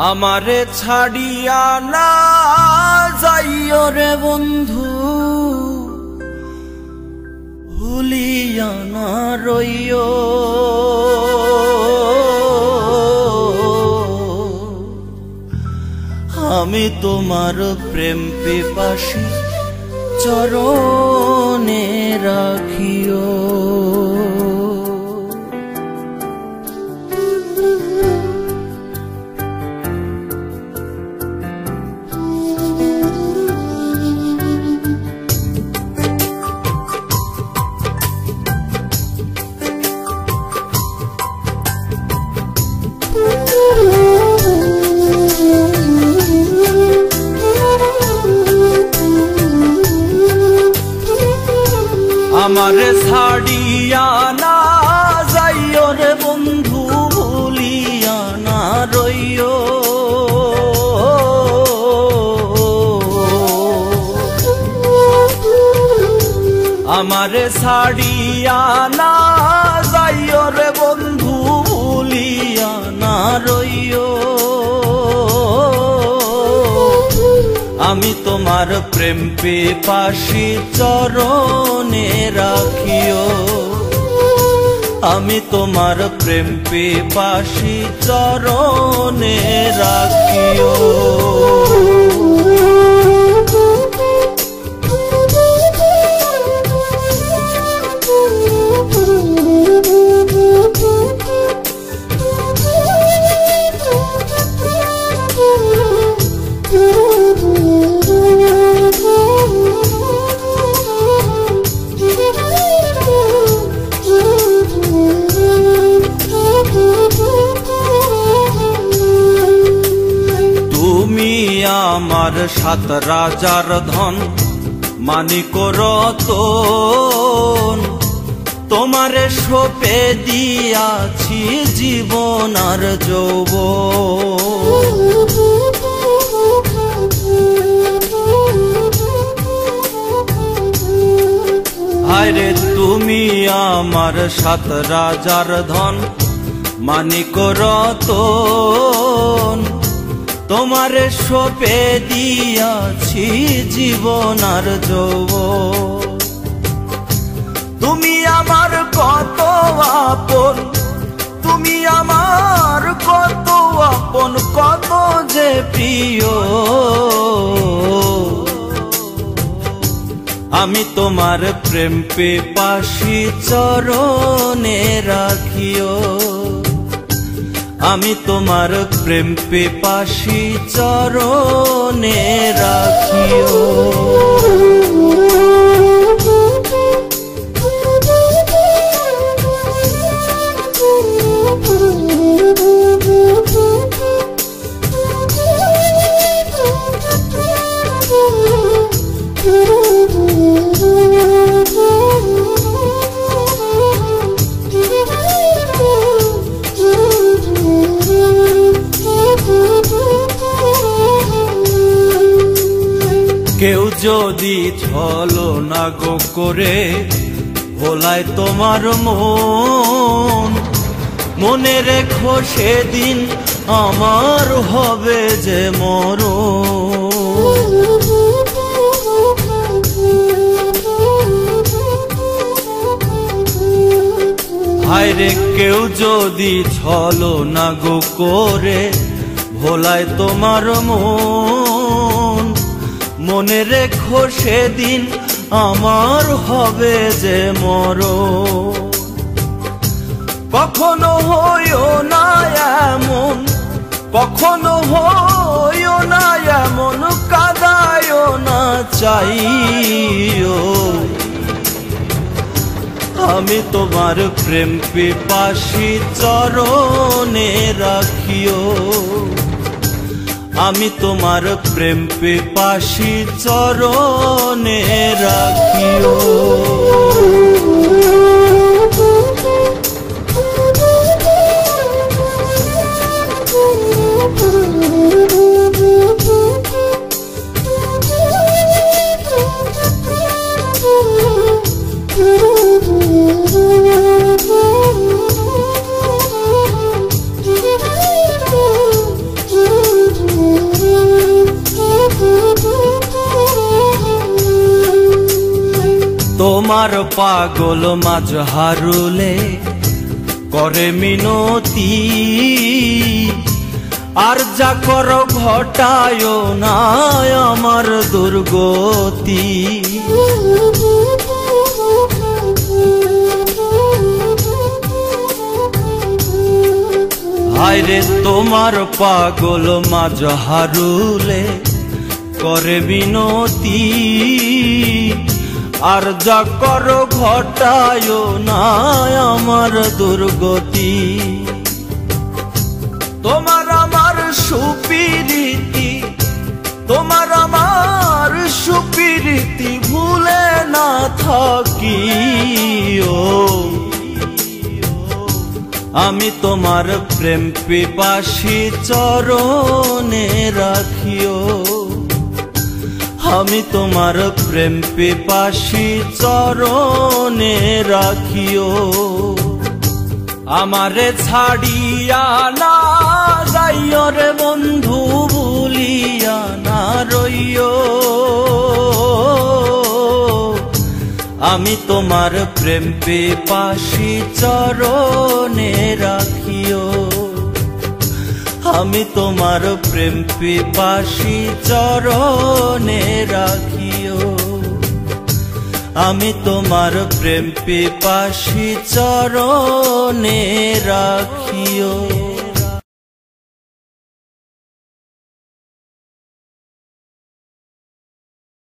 আমারে ছাড়িয়া না যাইও রে বন্ধু, ভুলিয়া না রইও। আমি তোমার প্রেম পিপাসী চরণে রাখিও। আমারে ছাড়িয়া না যাইও রে বন্ধু, ভুলিয়া না রইও। আমারে ছাড়িয়া না যাইও রে বন্ধু, ভুলিয়া না রইও। আমি তোমার প্রেম পিপাসী চরণে রাখিও। আমি তোমার প্রেম পিপাসী চরণে রাখিও। আমার সাত রাজার ধন, মানিক রতন, তোমারে সঁপে দিয়াছি জীবন আর যৌবন। হায়রে তুমি আমার সাত রাজার ধন, মানিক রতন, তোমারে সঁপে দিয়াছি জীবন আর যৌবন। তুমি আমার কত আপন, তুমি আমার কত আপন, কত যে প্রিয়। আমি তোমার প্রেম পিপাসী চরণে রাখিও। আমি তোমার প্রেম পিপাসী চরণে রাখিও। কেউ যদি ছলনা গো করে ভোলায় তোমার মন, মনে রেখো সেদিন আমার হবে যে মরণ। হায়রে কেউ যদি ছলনা গো করে ভোলায় তোমার মন, মনে রেখো সেদিন আমার হবে যে মরণ। কখনো হইও না এমন, কখনো হইও না এমন, কাঁদায়ও না চাইও। আমি তোমার প্রেম পিপাসী চরণে রাখিও। আমি তোমার প্রেম পিপাসী চরণে রাখিও। Ooh. তোমার পাগল মাজহারুলে করে মিনতি, আর যা করো ঘটায় না আমার দুর্গতি। হায়রে তোমার পাগল মাজহারুলে করে মিনতি, আর যা করো ঘটায় না আমার দুর্গতি। তোমার আমার সুপিরিতি, তোমার আমার সুপিরিতি ভুলে না থাকিও। আমি তোমার প্রেম পিপাসী চরণে রাখিও, আমি তোমার প্রেম পিপাসী চরণে রাখিও। আমারে ছাড়িয়া না যাইও রে বন্ধু, ভুলিয়া না রইও। আমি তোমার প্রেম পিপাসী চরণে রাখিও, আমি তোমার প্রেম পিপাসী চরণে রাখিও, আমি তোমার প্রেম পিপাসী চরণে রাখিও।